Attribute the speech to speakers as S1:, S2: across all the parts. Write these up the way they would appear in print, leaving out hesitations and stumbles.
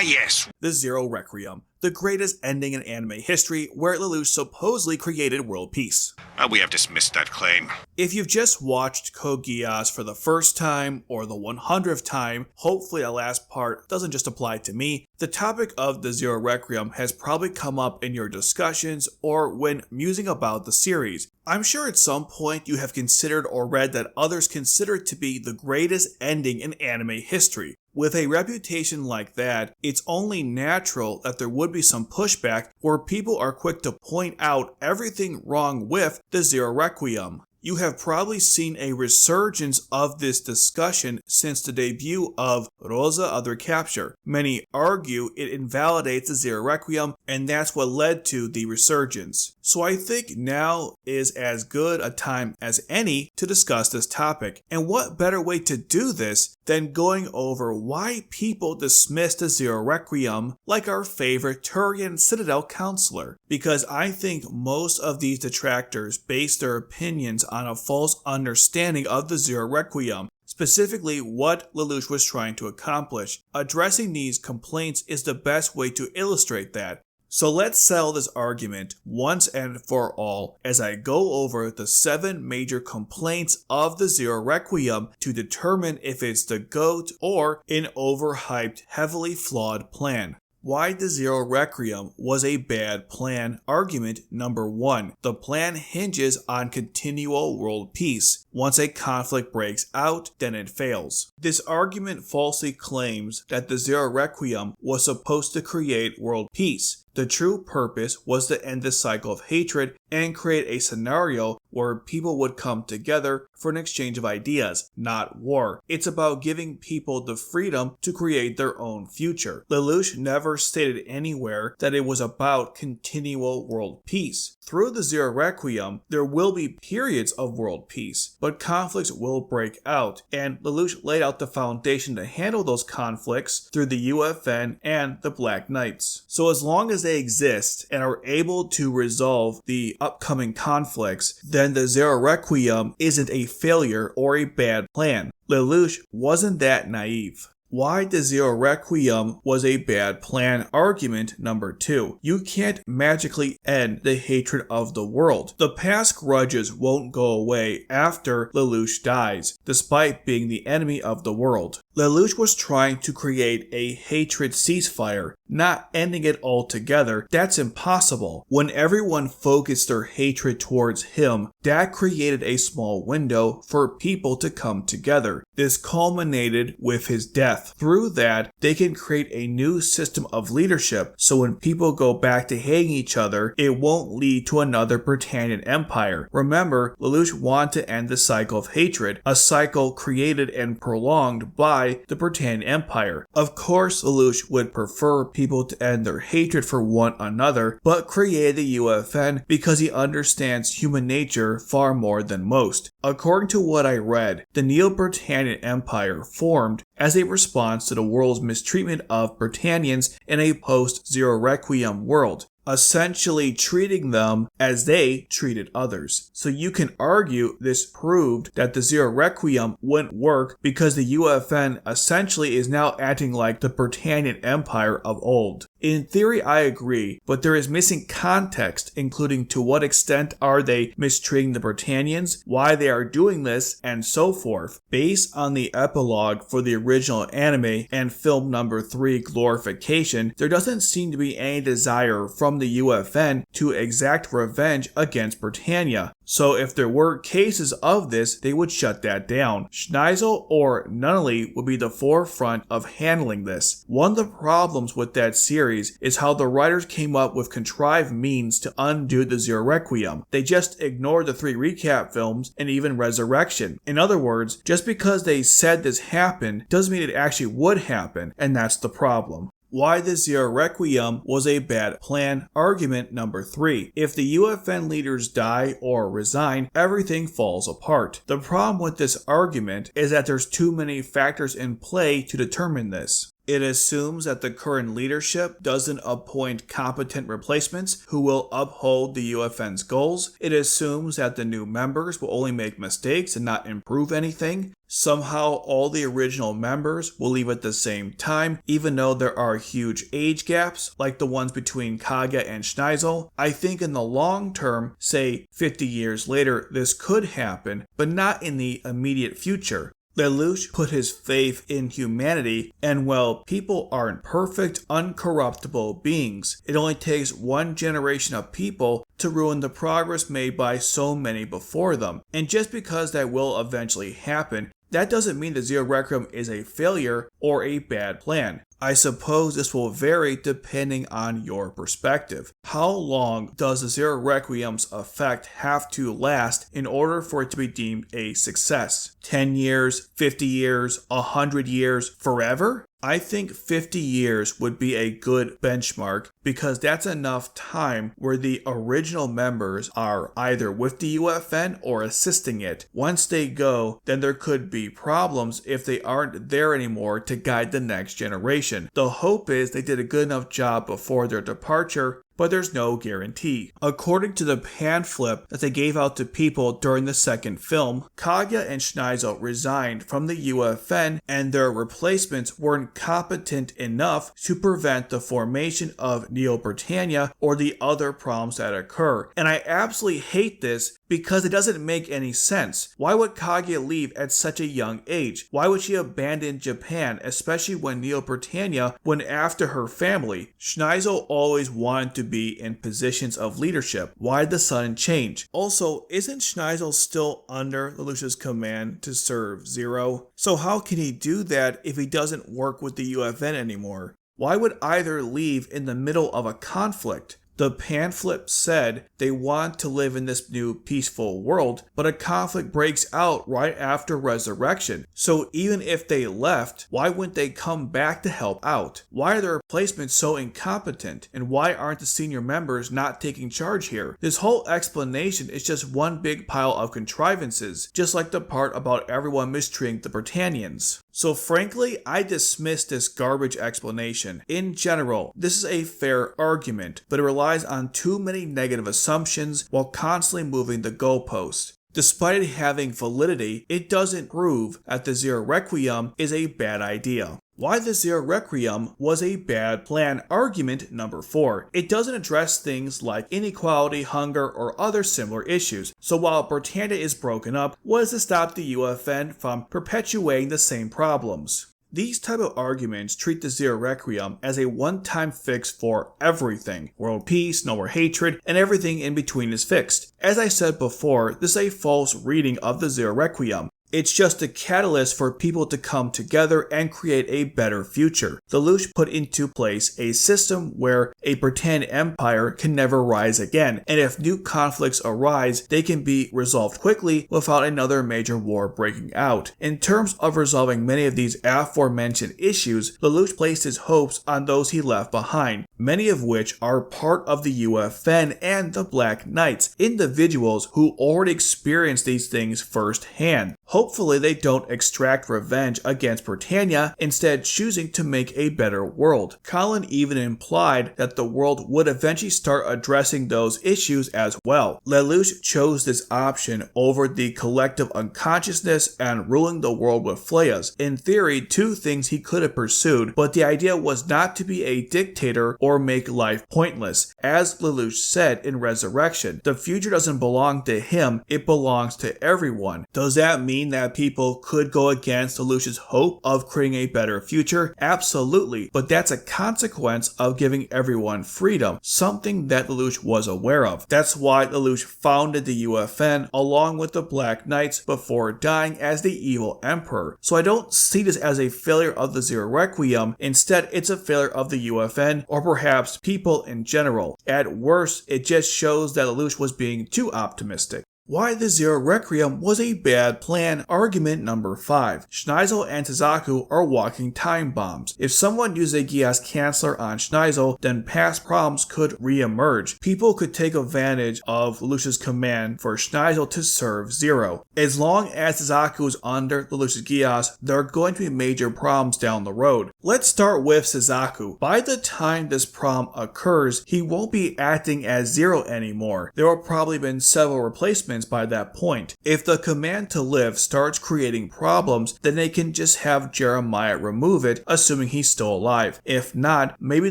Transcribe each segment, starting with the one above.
S1: Ah, yes.
S2: The Zero Requiem, the greatest ending in anime history, where Lelouch supposedly created world peace.
S1: We have dismissed that claim.
S2: If you've just watched Code Geass for the first time or the 100th time, hopefully the last part doesn't just apply to me. The topic of the Zero Requiem has probably come up in your discussions or when musing about the series. I'm sure at some point you have considered or read that others consider it to be the greatest ending in anime history. With a reputation like that, it's only natural that there would be some pushback where people are quick to point out everything wrong with the Zero Requiem. You have probably seen a resurgence of this discussion since the debut of Rosa of Recapture. Many argue it invalidates the Zero Requiem, and that's what led to the resurgence. So I think now is as good a time as any to discuss this topic. And what better way to do this than going over why people dismiss the Zero Requiem like our favorite Turian Citadel counselor. Because I think most of these detractors base their opinions on a false understanding of the Zero Requiem, specifically what Lelouch was trying to accomplish. Addressing these complaints is the best way to illustrate that. So let's settle this argument once and for all as I go over the 7 major complaints of the Zero Requiem to determine if it's the GOAT or an overhyped, heavily flawed plan. Why the Zero Requiem was a bad plan. Argument number 1. The plan hinges on continual world peace. Once a conflict breaks out, then it fails. This argument falsely claims that the Zero Requiem was supposed to create world peace. The true purpose was to end the cycle of hatred and create a scenario where people would come together for an exchange of ideas, not war. It's about giving people the freedom to create their own future. Lelouch never stated anywhere that it was about continual world peace. Through the Zero Requiem, there will be periods of world peace, but conflicts will break out, and Lelouch laid out the foundation to handle those conflicts through the UFN and the Black Knights. So as long as they exist and are able to resolve the upcoming conflicts, then the Zero Requiem isn't a failure or a bad plan. Lelouch wasn't that naive. Why the Zero Requiem was a bad plan. Argument number 2. You can't magically end the hatred of the world. The past grudges won't go away after Lelouch dies, despite being the enemy of the world. Lelouch was trying to create a hatred ceasefire, not ending it altogether. That's impossible. When everyone focused their hatred towards him, that created a small window for people to come together. This culminated with his death. Through that, they can create a new system of leadership, so when people go back to hating each other, it won't lead to another Britannian Empire. Remember, Lelouch wanted to end the cycle of hatred, a cycle created and prolonged by the Britannian Empire. Of course, Lelouch would prefer people to end their hatred for one another, but created the UFN because he understands human nature far more than most. According to what I read, the Neo-Britannian Empire formed as a response to the world's mistreatment of Britannians in a post-Zero Requiem world, essentially treating them as they treated others. So you can argue this proved that the Zero Requiem wouldn't work because the UFN essentially is now acting like the Britannian Empire of old. In theory, I agree, but there is missing context, including to what extent are they mistreating the Britannians, why they are doing this, and so forth. Based on the epilogue for the original anime and film number 3 Glorification, there doesn't seem to be any desire from the UFN to exact revenge against Britannia. So if there were cases of this, they would shut that down. Schneisel or Nunnally would be the forefront of handling this. One of the problems with that series is how the writers came up with contrived means to undo the Zero Requiem. They just ignored the 3 recap films and even Resurrection. In other words, just because they said this happened doesn't mean it actually would happen, and that's the problem. Why the Zero Requiem was a bad plan. Argument number 3. If the UFN leaders die or resign, everything falls apart. The problem with this argument is that there's too many factors in play to determine this. It assumes that the current leadership doesn't appoint competent replacements who will uphold the UFN's goals. It assumes that the new members will only make mistakes and not improve anything. Somehow all the original members will leave at the same time, even though there are huge age gaps, like the ones between Kaga and Schneisel. I think in the long term, say 50 years later, this could happen, but not in the immediate future. Lelouch put his faith in humanity, and while people aren't perfect, uncorruptible beings, it only takes one generation of people to ruin the progress made by so many before them. And just because that will eventually happen, that doesn't mean the Zero Requiem is a failure or a bad plan. I suppose this will vary depending on your perspective. How long does the Zero Requiem's effect have to last in order for it to be deemed a success? 10 years, 50 years, 100 years, forever? I think 50 years would be a good benchmark because that's enough time where the original members are either with the UFN or assisting it. Once they go, then there could be problems if they aren't there anymore to guide the next generation. The hope is they did a good enough job before their departure, but there's no guarantee. According to the pamphlet that they gave out to people during the second film, Kaga and Schneisel resigned from the UFN and their replacements weren't competent enough to prevent the formation of Neo Britannia or the other problems that occur. And I absolutely hate this because it doesn't make any sense. Why would Kaguya leave at such a young age? Why would she abandon Japan, especially when Neo Britannia went after her family? Schneisel always wanted to be in positions of leadership. Why the sudden change? Also, isn't Schneisel still under Lelouch's command to serve Zero? So how can he do that if he doesn't work with the UFN anymore? Why would either leave in the middle of a conflict? The pamphlet said they want to live in this new peaceful world, but a conflict breaks out right after resurrection. So even if they left, why wouldn't they come back to help out? Why are the replacements so incompetent? And why aren't the senior members not taking charge here? This whole explanation is just one big pile of contrivances, just like the part about everyone mistreating the Britannians. So frankly, I dismiss this garbage explanation. In general, this is a fair argument, but it relies on too many negative assumptions while constantly moving the goalposts. Despite it having validity, it doesn't prove that the Zero Requiem is a bad idea. Why the Zero Requiem was a bad plan. Argument number 4. It doesn't address things like inequality, hunger, or other similar issues. So while Britannia is broken up, what is to stop the UFN from perpetuating the same problems? These type of arguments treat the Zero Requiem as a one-time fix for everything. World peace, no more hatred, and everything in between is fixed. As I said before, this is a false reading of the Zero Requiem. It's just a catalyst for people to come together and create a better future. Lelouch put into place a system where a pretend empire can never rise again, and if new conflicts arise, they can be resolved quickly without another major war breaking out. In terms of resolving many of these aforementioned issues, Lelouch placed his hopes on those he left behind, many of which are part of the UFN and the Black Knights, individuals who already experienced these things firsthand. Hopefully they don't extract revenge against Britannia, instead choosing to make a better world. Colin even implied that the world would eventually start addressing those issues as well. Lelouch chose this option over the collective unconsciousness and ruling the world with flayas. In theory, two things he could have pursued, but the idea was not to be a dictator or make life pointless. As Lelouch said in Resurrection, the future doesn't belong to him, it belongs to everyone. Does that mean that people could go against Lelouch's hope of creating a better future? Absolutely, but that's a consequence of giving everyone freedom, something that Lelouch was aware of. That's why Lelouch founded the UFN along with the Black Knights before dying as the evil emperor. So I don't see this as a failure of the Zero Requiem, instead it's a failure of the UFN or perhaps people in general. At worst, it just shows that Lelouch was being too optimistic. Why the Zero Requiem was a bad plan. Argument number 5. Schneizel and Suzaku are walking time bombs. If someone used a Geass canceller on Schneizel, then past problems could re-emerge. People could take advantage of Lelouch's command for Schneizel to serve Zero. As long as Suzaku is under Lelouch's Geass, there are going to be major problems down the road. Let's start with Suzaku. By the time this problem occurs, he won't be acting as Zero anymore. There will probably been several replacements by that point. If the command to live starts creating problems, then they can just have Jeremiah remove it, assuming he's still alive. If not, maybe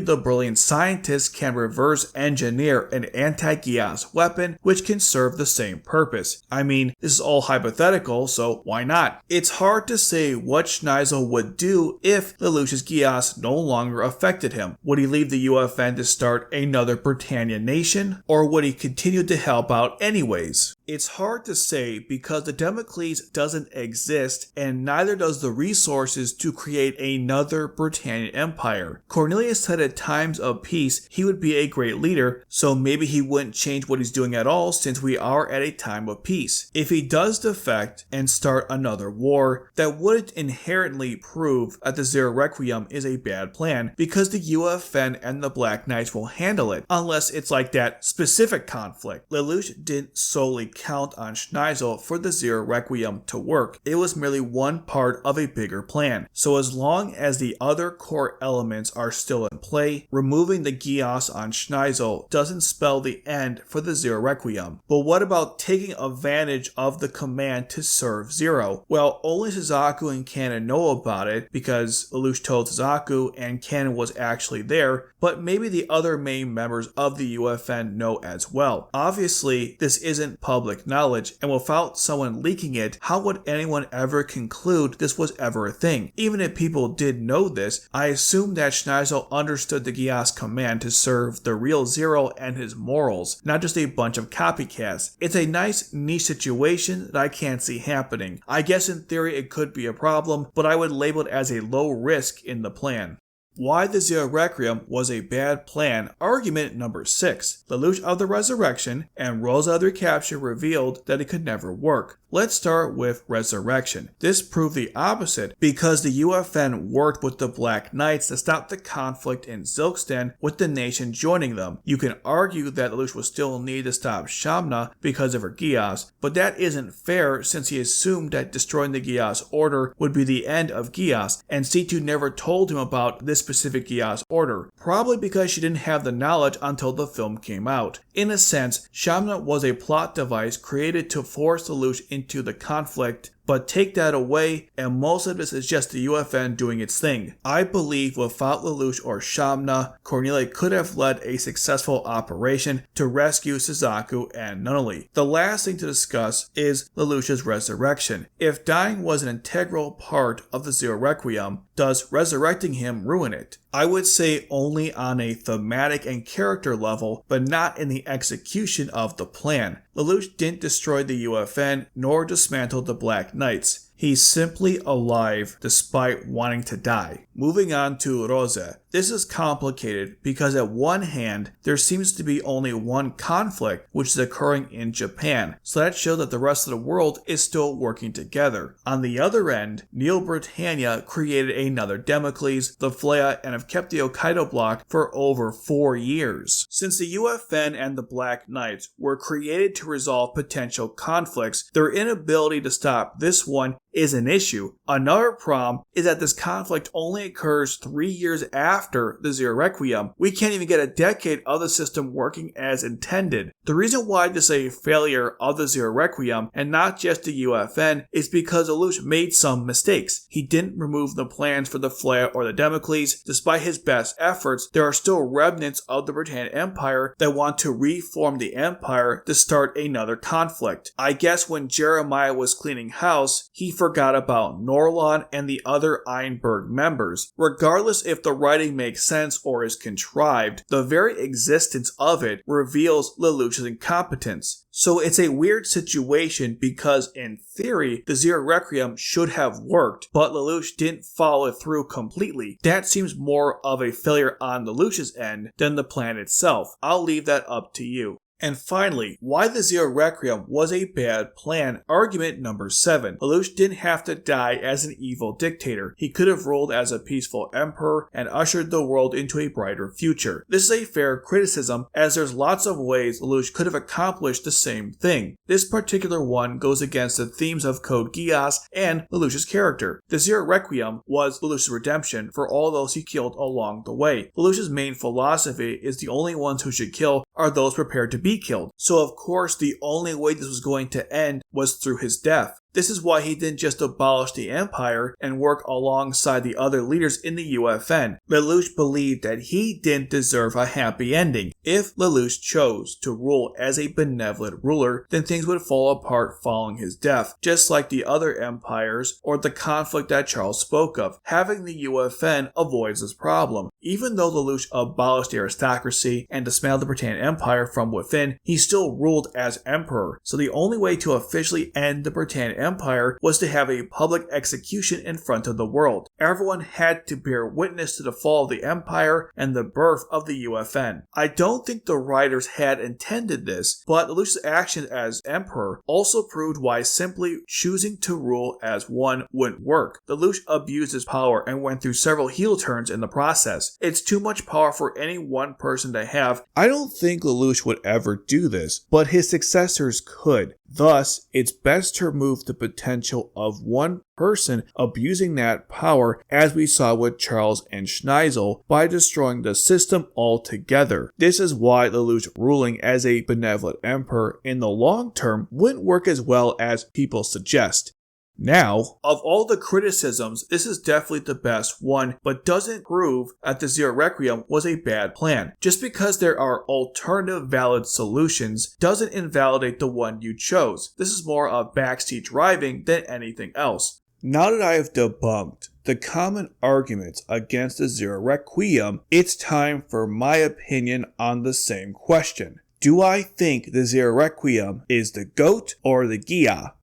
S2: the brilliant scientist can reverse engineer an anti-Geass weapon which can serve the same purpose. I mean, this is all hypothetical, so why not? It's hard to say what Schneizel would do if Lelouch's Geass no longer affected him. Would he leave the UFN to start another Britannia nation, or would he continue to help out anyways? It's hard to say because the Damocles doesn't exist and neither does the resources to create another Britannian empire. Cornelius said at times of peace he would be a great leader, so maybe he wouldn't change what he's doing at all since we are at a time of peace. If he does defect and start another war, that wouldn't inherently prove that the Zero Requiem is a bad plan because the UFN and the Black Knights will handle it, unless it's like that specific conflict. Lelouch didn't solely count on Schneizel for the Zero Requiem to work. It was merely one part of a bigger plan. So as long as the other core elements are still in play, removing the Geass on Schneizel doesn't spell the end for the Zero Requiem. But what about taking advantage of the command to serve Zero? Well, only Suzaku and Cannon know about it because Lelouch told Suzaku and Cannon was actually there, but maybe the other main members of the UFN know as well. Obviously, this isn't public knowledge, and without someone leaking it, how would anyone ever conclude this was ever a thing? Even if people did know this, I assume that Schneizel understood the Geass command to serve the real Zero and his morals, not just a bunch of copycats. It's a nice niche situation that I can't see happening. I guess in theory it could be a problem, but I would label it as a low risk in the plan. Why the Zero Requiem was a bad plan. Argument number 6. Lelouch of the Resurrection and Rosa of the Recapture revealed that it could never work. Let's start with Resurrection. This proved the opposite because the UFN worked with the Black Knights to stop the conflict in Zilkstan with the nation joining them. You can argue that Lelouch will still need to stop Shamna because of her Geass, but that isn't fair since he assumed that destroying the Geass order would be the end of Geass, and C2 never told him about this specific Geass order, probably because she didn't have the knowledge until the film came out. In a sense, Shamna was a plot device created to force Lelouch into the conflict, but take that away and most of this is just the UFN doing its thing. I believe without Lelouch or Shamna, Cornelia could have led a successful operation to rescue Suzaku and Nunnally. The last thing to discuss is Lelouch's resurrection. If dying was an integral part of the Zero Requiem, does resurrecting him ruin it? I would say only on a thematic and character level, but not in the execution of the plan. Lelouch didn't destroy the UFN nor dismantle the Black Knights. He's simply alive despite wanting to die. Moving on to Rosa. This is complicated because at one hand, there seems to be only one conflict which is occurring in Japan, so that shows that the rest of the world is still working together. On the other end, Neo Britannia created another Damocles, the Flea, and have kept the Hokkaido block for over 4 years. Since the UFN and the Black Knights were created to resolve potential conflicts, their inability to stop this one is an issue. Another problem is that this conflict only occurs 3 years after the Zero Requiem. We can't even get a decade of the system working as intended. The reason why this is a failure of the Zero Requiem and not just the UFN is because Lelouch made some mistakes. He didn't remove the plans for the Flea or the Damocles. Despite his best efforts, there are still remnants of the Britannian Empire that want to reform the empire to start another conflict. I guess when Jeremiah was cleaning house, he forgot about Norlon and the other Einberg members. Regardless if the writing makes sense or is contrived, the very existence of it reveals Lelouch's incompetence. So it's a weird situation because in theory, the Zero Requiem should have worked, but Lelouch didn't follow it through completely. That seems more of a failure on Lelouch's end than the plan itself. I'll leave that up to you. And finally, why the Zero Requiem was a bad plan. Argument number 7. Lelouch didn't have to die as an evil dictator. He could have ruled as a peaceful emperor and ushered the world into a brighter future. This is a fair criticism, as there's lots of ways Lelouch could have accomplished the same thing. This particular one goes against the themes of Code Geass and Lelouch's character. The Zero Requiem was Lelouch's redemption for all those he killed along the way. Lelouch's main philosophy is the only ones who should kill are those prepared to be killed. So of course the only way this was going to end was through his death. This is why he didn't just abolish the Empire and work alongside the other leaders in the UFN. Lelouch believed that he didn't deserve a happy ending. If Lelouch chose to rule as a benevolent ruler, then things would fall apart following his death, just like the other empires or the conflict that Charles spoke of. Having the UFN avoids this problem. Even though Lelouch abolished the aristocracy and dismantled the Britannian Empire from within, he still ruled as emperor. So the only way to officially end the Britannian Empire was to have a public execution in front of the world. Everyone had to bear witness to the fall of the Empire and the birth of the UFN. I don't think the writers had intended this, but Lelouch's actions as emperor also proved why simply choosing to rule as one wouldn't work. Lelouch abused his power and went through several heel turns in the process. It's too much power for any one person to have. I don't think Lelouch would ever do this, but his successors could. Thus, it's best to remove the potential of one person abusing that power, as we saw with Charles and Schneisel, by destroying the system altogether. This is why Lelouch ruling as a benevolent emperor in the long term wouldn't work as well as people suggest. Now, of all the criticisms, this is definitely the best one, but doesn't prove that the Zero Requiem was a bad plan. Just because there are alternative valid solutions doesn't invalidate the one you chose. This is more of backseat driving than anything else. Now that I have debunked the common arguments against the Zero Requiem, it's time for my opinion on the same question. Do I think the Zero Requiem is the GOAT or the Gia?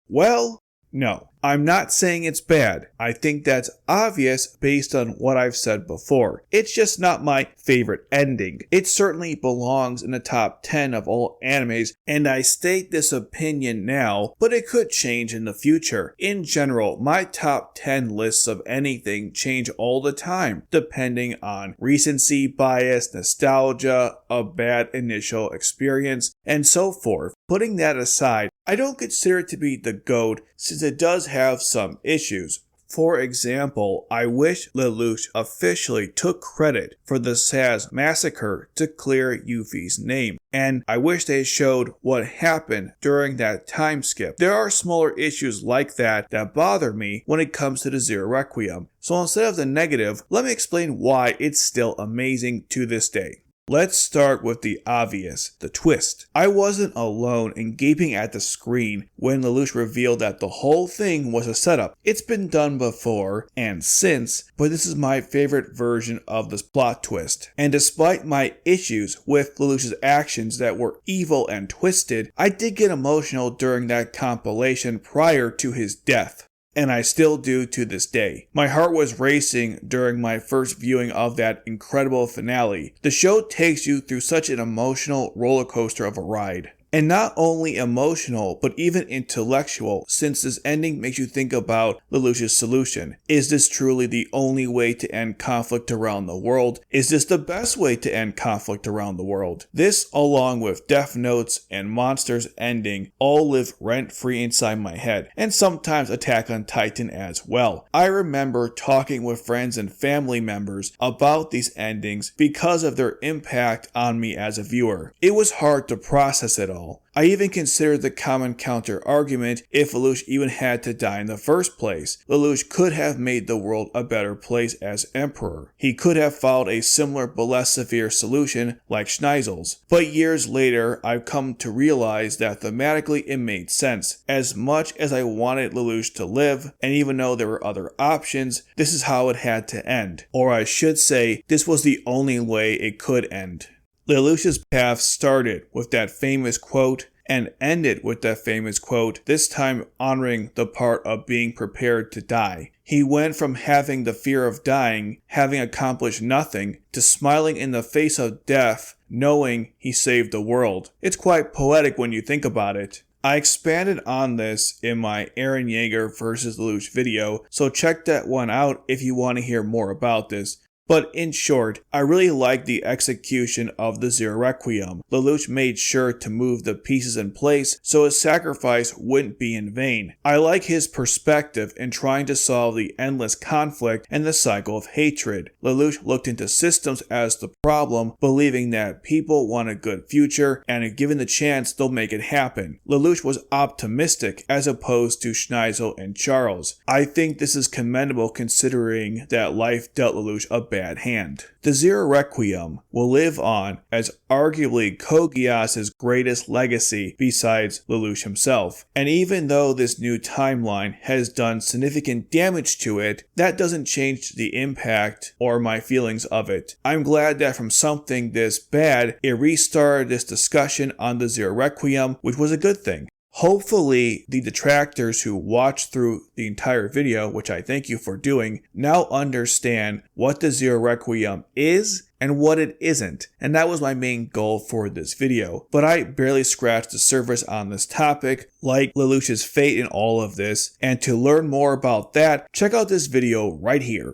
S2: Well, no, I'm not saying it's bad. I think that's obvious based on what I've said before. It's just not my favorite ending. It certainly belongs in the top 10 of all animes, and I state this opinion now, but it could change in the future. In general, my top 10 lists of anything change all the time, depending on recency bias, nostalgia, a bad initial experience, and so forth. Putting that aside, I don't consider it to be the GOAT since it does have some issues. For example, I wish Lelouch officially took credit for the Saz massacre to clear Yuffie's name, and I wish they showed what happened during that time skip. There are smaller issues like that bother me when it comes to the Zero Requiem, so instead of the negative, let me explain why it's still amazing to this day. Let's start with the obvious, the twist. I wasn't alone in gaping at the screen when Lelouch revealed that the whole thing was a setup. It's been done before and since, but this is my favorite version of this plot twist. And despite my issues with Lelouch's actions that were evil and twisted, I did get emotional during that compilation prior to his death. And I still do to this day. My heart was racing during my first viewing of that incredible finale. The show takes you through such an emotional roller coaster of a ride. And not only emotional, but even intellectual, since this ending makes you think about Lelouch's solution. Is this truly the only way to end conflict around the world? Is this the best way to end conflict around the world? This, along with Death Note's and Monster's ending, all live rent-free inside my head, and sometimes Attack on Titan as well. I remember talking with friends and family members about these endings because of their impact on me as a viewer. It was hard to process it all. I even considered the common counter-argument if Lelouch even had to die in the first place. Lelouch could have made the world a better place as emperor. He could have followed a similar but less severe solution like Schneisel's. But years later, I've come to realize that thematically it made sense. As much as I wanted Lelouch to live, and even though there were other options, this is how it had to end. Or I should say, this was the only way it could end. Lelouch's path started with that famous quote, and ended with that famous quote, this time honoring the part of being prepared to die. He went from having the fear of dying, having accomplished nothing, to smiling in the face of death, knowing he saved the world. It's quite poetic when you think about it. I expanded on this in my Eren Yeager vs. Lelouch video, so check that one out if you want to hear more about this. But in short, I really like the execution of the Zero Requiem. Lelouch made sure to move the pieces in place so his sacrifice wouldn't be in vain. I like his perspective in trying to solve the endless conflict and the cycle of hatred. Lelouch looked into systems as the problem, believing that people want a good future and if given the chance they'll make it happen. Lelouch was optimistic as opposed to Schneisel and Charles. I think this is commendable considering that life dealt Lelouch a bad hand. The Zero Requiem will live on as arguably Code Geass's greatest legacy besides Lelouch himself. And even though this new timeline has done significant damage to it, that doesn't change the impact or my feelings of it. I'm glad that from something this bad, it restarted this discussion on the Zero Requiem, which was a good thing. Hopefully, the detractors who watched through the entire video, which I thank you for doing, now understand what the Zero Requiem is and what it isn't, and that was my main goal for this video. But I barely scratched the surface on this topic, like Lelouch's fate in all of this, and to learn more about that, check out this video right here.